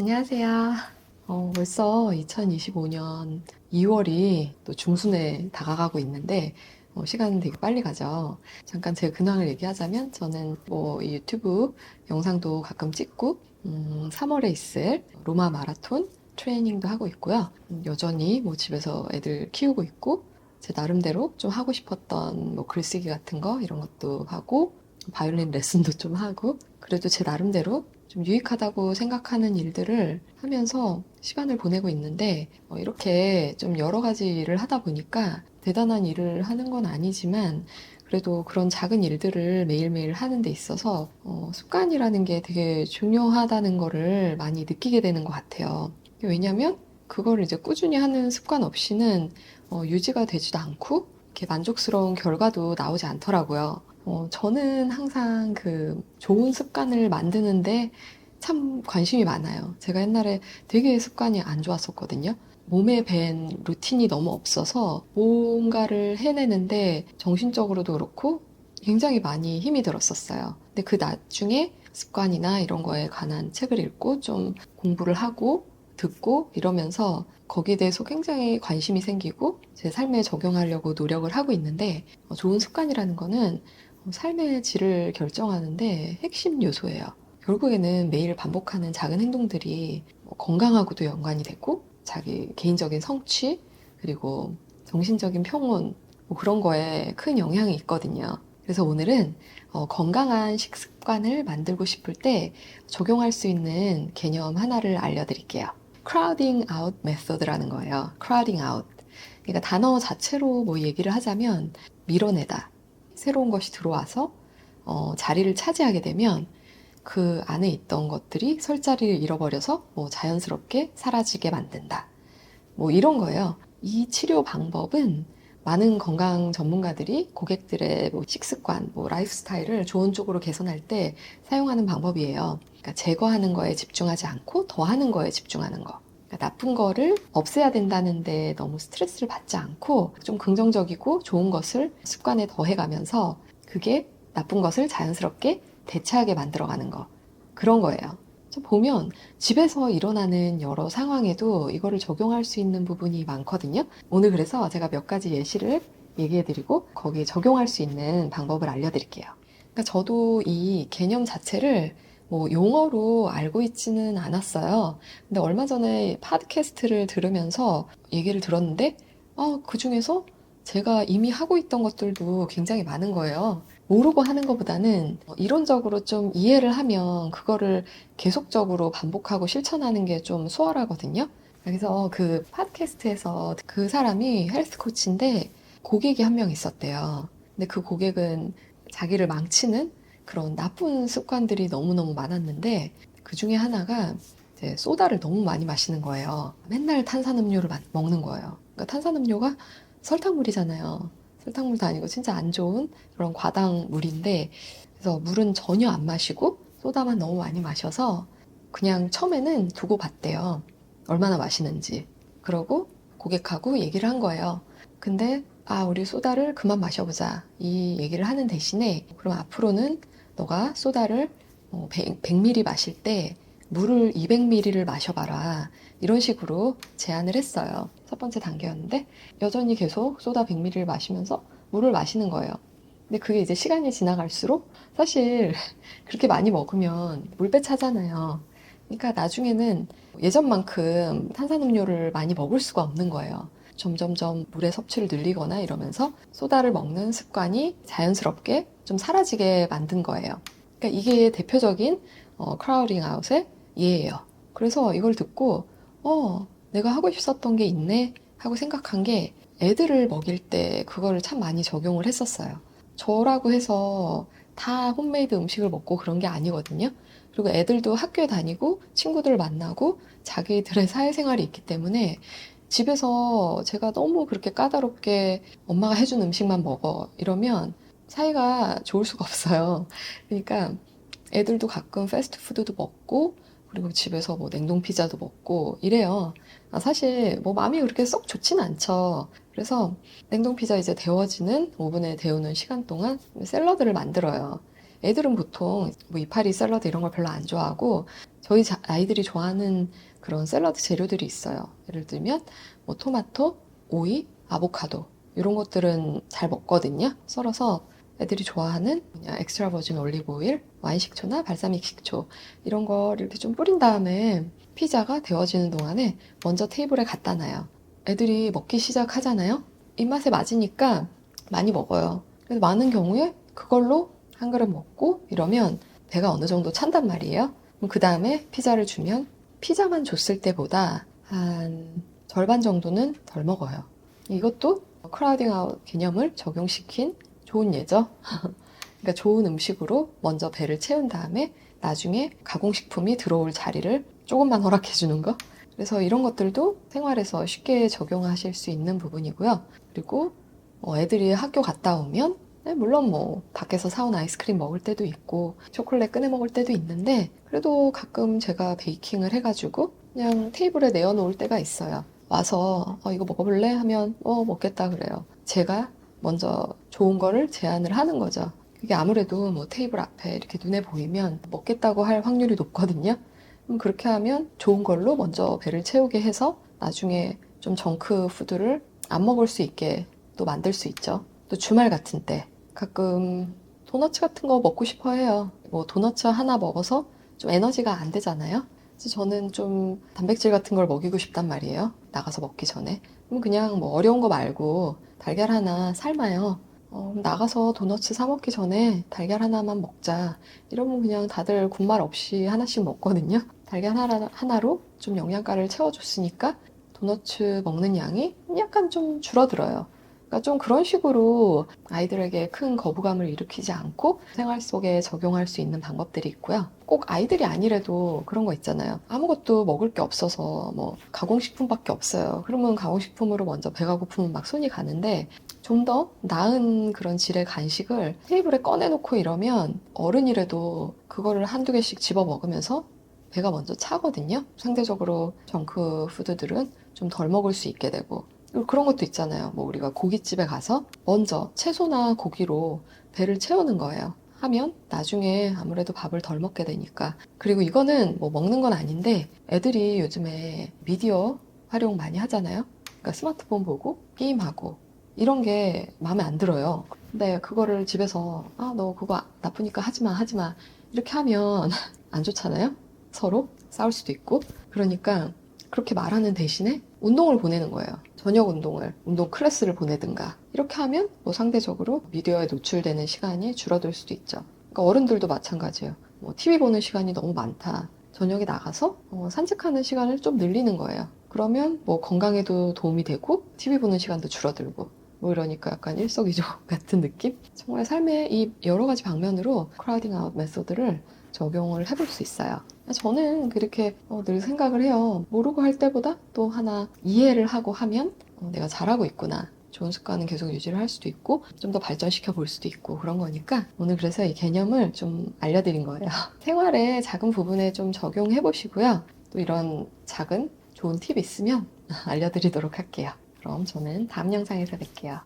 안녕하세요. 벌써 2025년 2월이 또 중순에 다가가고 있는데, 시간은 되게 빨리 가죠. 잠깐 제 근황을 얘기하자면, 저는 이 유튜브 영상도 가끔 찍고, 3월에 있을 로마 마라톤 트레이닝도 하고 있고요. 여전히 집에서 애들 키우고 있고, 제 나름대로 좀 하고 싶었던 글쓰기 같은 거, 이런 것도 하고, 바이올린 레슨도 좀 하고, 그래도 제 나름대로 좀 유익하다고 생각하는 일들을 하면서 시간을 보내고 있는데, 이렇게 좀 여러 가지 일을 하다 보니까 대단한 일을 하는 건 아니지만, 그래도 그런 작은 일들을 매일매일 하는 데 있어서 습관이라는 게 되게 중요하다는 거를 많이 느끼게 되는 것 같아요. 왜냐면 그거를 이제 꾸준히 하는 습관 없이는 유지가 되지도 않고 이렇게 만족스러운 결과도 나오지 않더라고요. 저는 항상 그 좋은 습관을 만드는데 참 관심이 많아요. 제가 옛날에 되게 습관이 안 좋았었거든요. 몸에 밴 루틴이 너무 없어서 뭔가를 해내는데 정신적으로도 그렇고 굉장히 많이 힘이 들었었어요. 근데 그 나중에 습관이나 이런 거에 관한 책을 읽고 좀 공부를 하고 듣고 이러면서 거기에 대해서 굉장히 관심이 생기고 제 삶에 적용하려고 노력을 하고 있는데, 좋은 습관이라는 거는 삶의 질을 결정하는데 핵심 요소예요. 결국에는 매일 반복하는 작은 행동들이 건강하고도 연관이 되고 자기 개인적인 성취 그리고 정신적인 평온 그런 거에 큰 영향이 있거든요. 그래서 오늘은 건강한 식습관을 만들고 싶을 때 적용할 수 있는 개념 하나를 알려드릴게요. crowding out method라는 거예요. crowding out. 그러니까 단어 자체로 얘기를 하자면 밀어내다. 새로운 것이 들어와서 자리를 차지하게 되면 그 안에 있던 것들이 설 자리를 잃어버려서 자연스럽게 사라지게 만든다. 이런 거예요. 이 치료 방법은 많은 건강 전문가들이 고객들의 식습관, 라이프 스타일을 좋은 쪽으로 개선할 때 사용하는 방법이에요. 그러니까 제거하는 거에 집중하지 않고 더하는 거에 집중하는 거. 그러니까 나쁜 거를 없애야 된다는데 너무 스트레스를 받지 않고 좀 긍정적이고 좋은 것을 습관에 더해가면서 그게 나쁜 것을 자연스럽게 대체하게 만들어가는 거. 그런 거예요. 보면 집에서 일어나는 여러 상황에도 이거를 적용할 수 있는 부분이 많거든요. 오늘 그래서 제가 몇 가지 예시를 얘기해드리고 거기에 적용할 수 있는 방법을 알려드릴게요. 그러니까 저도 이 개념 자체를 용어로 알고 있지는 않았어요. 근데 얼마 전에 팟캐스트를 들으면서 얘기를 들었는데, 그 중에서 제가 이미 하고 있던 것들도 굉장히 많은 거예요. 모르고 하는 것보다는 이론적으로 좀 이해를 하면 그거를 계속적으로 반복하고 실천하는 게 좀 수월하거든요. 그래서 그 팟캐스트에서 그 사람이 헬스 코치인데 고객이 한 명 있었대요. 근데 그 고객은 자기를 망치는 그런 나쁜 습관들이 너무너무 많았는데 그 중에 하나가 이제 소다를 너무 많이 마시는 거예요. 맨날 탄산음료를 먹는 거예요. 그러니까 탄산음료가 설탕물이잖아요. 설탕물도 아니고 진짜 안 좋은 그런 과당물인데, 그래서 물은 전혀 안 마시고 소다만 너무 많이 마셔서 그냥 처음에는 두고 봤대요. 얼마나 마시는지. 그러고 고객하고 얘기를 한 거예요. 근데 우리 소다를 그만 마셔보자. 이 얘기를 하는 대신에 그럼 앞으로는 너가 소다를 100ml 마실 때 물을 200ml를 마셔봐라. 이런 식으로 제안을 했어요. 첫 번째 단계였는데 여전히 계속 소다 100ml를 마시면서 물을 마시는 거예요. 근데 그게 이제 시간이 지나갈수록 사실 그렇게 많이 먹으면 물배 차잖아요. 그러니까 나중에는 예전만큼 탄산음료를 많이 먹을 수가 없는 거예요. 점점점 물의 섭취를 늘리거나 이러면서 소다를 먹는 습관이 자연스럽게 좀 사라지게 만든 거예요. 그러니까 이게 대표적인 크라우딩 아웃의 예예요. 그래서 이걸 듣고 내가 하고 싶었던 게 있네 하고 생각한 게 애들을 먹일 때 그거를 참 많이 적용을 했었어요. 저라고 해서 다 홈메이드 음식을 먹고 그런 게 아니거든요. 그리고 애들도 학교에 다니고 친구들을 만나고 자기들의 사회생활이 있기 때문에 집에서 제가 너무 그렇게 까다롭게 엄마가 해준 음식만 먹어 이러면 사이가 좋을 수가 없어요. 그러니까 애들도 가끔 패스트푸드도 먹고 그리고 집에서 냉동 피자도 먹고 이래요. 사실 마음이 그렇게 썩 좋진 않죠. 그래서 냉동 피자 이제 데워지는 오븐에 데우는 시간 동안 샐러드를 만들어요. 애들은 보통 뭐 이파리 샐러드 이런 걸 별로 안 좋아하고 저희 아이들이 좋아하는 그런 샐러드 재료들이 있어요. 예를 들면 뭐 토마토, 오이, 아보카도 이런 것들은 잘 먹거든요. 썰어서 애들이 좋아하는 그냥 엑스트라 버진 올리브 오일, 와인 식초나 발사믹 식초 이런 걸 이렇게 좀 뿌린 다음에 피자가 데워지는 동안에 먼저 테이블에 갖다 놔요. 애들이 먹기 시작하잖아요. 입맛에 맞으니까 많이 먹어요. 그래서 많은 경우에 그걸로 한 그릇 먹고 이러면 배가 어느 정도 찬단 말이에요. 그럼 그 다음에 피자를 주면 피자만 줬을 때보다 한 절반 정도는 덜 먹어요. 이것도 크라우딩 아웃 개념을 적용시킨 좋은 예죠. 그러니까 좋은 음식으로 먼저 배를 채운 다음에 나중에 가공식품이 들어올 자리를 조금만 허락해 주는 거. 그래서 이런 것들도 생활에서 쉽게 적용하실 수 있는 부분이고요. 그리고 애들이 학교 갔다 오면 물론 뭐 밖에서 사온 아이스크림 먹을 때도 있고 초콜릿 꺼내 먹을 때도 있는데 그래도 가끔 제가 베이킹을 해가지고 그냥 테이블에 내어놓을 때가 있어요. 와서 이거 먹어볼래? 하면 먹겠다 그래요. 제가 먼저 좋은 거를 제안을 하는 거죠. 그게 아무래도 뭐 테이블 앞에 이렇게 눈에 보이면 먹겠다고 할 확률이 높거든요. 그럼 그렇게 하면 좋은 걸로 먼저 배를 채우게 해서 나중에 좀 정크 푸드를 안 먹을 수 있게 또 만들 수 있죠. 또 주말 같은 때 가끔 도너츠 같은 거 먹고 싶어 해요. 뭐 도너츠 하나 먹어서 좀 에너지가 안 되잖아요. 그래서 저는 좀 단백질 같은 걸 먹이고 싶단 말이에요. 나가서 먹기 전에. 그럼 그냥 뭐 어려운 거 말고 달걀 하나 삶아요. 나가서 도너츠 사 먹기 전에 달걀 하나만 먹자. 이러면 그냥 다들 군말 없이 하나씩 먹거든요. 달걀 하나로 좀 영양가를 채워줬으니까 도너츠 먹는 양이 약간 좀 줄어들어요. 그러니까 좀 그런 식으로 아이들에게 큰 거부감을 일으키지 않고 생활 속에 적용할 수 있는 방법들이 있고요. 꼭 아이들이 아니래도 그런 거 있잖아요. 아무것도 먹을 게 없어서 뭐 가공식품밖에 없어요. 그러면 가공식품으로 먼저 배가 고프면 막 손이 가는데 좀 더 나은 그런 질의 간식을 테이블에 꺼내놓고 이러면 어른이라도 그거를 한두 개씩 집어 먹으면서 배가 먼저 차거든요. 상대적으로 정크 푸드들은 좀 덜 먹을 수 있게 되고 그리고 그런 것도 있잖아요. 뭐 우리가 고깃집에 가서 먼저 채소나 고기로 배를 채우는 거예요. 하면 나중에 아무래도 밥을 덜 먹게 되니까. 그리고 이거는 뭐 먹는 건 아닌데 애들이 요즘에 미디어 활용 많이 하잖아요. 그러니까 스마트폰 보고 게임하고 이런 게 마음에 안 들어요. 근데 그거를 집에서 너 그거 나쁘니까 하지 마 이렇게 하면 안 좋잖아요. 서로 싸울 수도 있고. 그러니까 그렇게 말하는 대신에 운동을 보내는 거예요. 저녁 운동 클래스를 보내든가. 이렇게 하면 뭐 상대적으로 미디어에 노출되는 시간이 줄어들 수도 있죠. 그러니까 어른들도 마찬가지예요. 뭐 TV 보는 시간이 너무 많다. 저녁에 나가서 산책하는 시간을 좀 늘리는 거예요. 그러면 뭐 건강에도 도움이 되고 TV 보는 시간도 줄어들고 뭐 이러니까 약간 일석이조 같은 느낌? 정말 삶의 이 여러 가지 방면으로 크라우딩 아웃 메소드를 적용을 해볼 수 있어요. 저는 그렇게 늘 생각을 해요. 모르고 할 때보다 또 하나 이해를 하고 하면 내가 잘하고 있구나. 좋은 습관은 계속 유지를 할 수도 있고 좀 더 발전시켜 볼 수도 있고 그런 거니까 오늘 그래서 이 개념을 좀 알려드린 거예요. 생활의 작은 부분에 좀 적용해 보시고요. 또 이런 작은 좋은 팁 있으면 알려드리도록 할게요. 그럼 저는 다음 영상에서 뵐게요.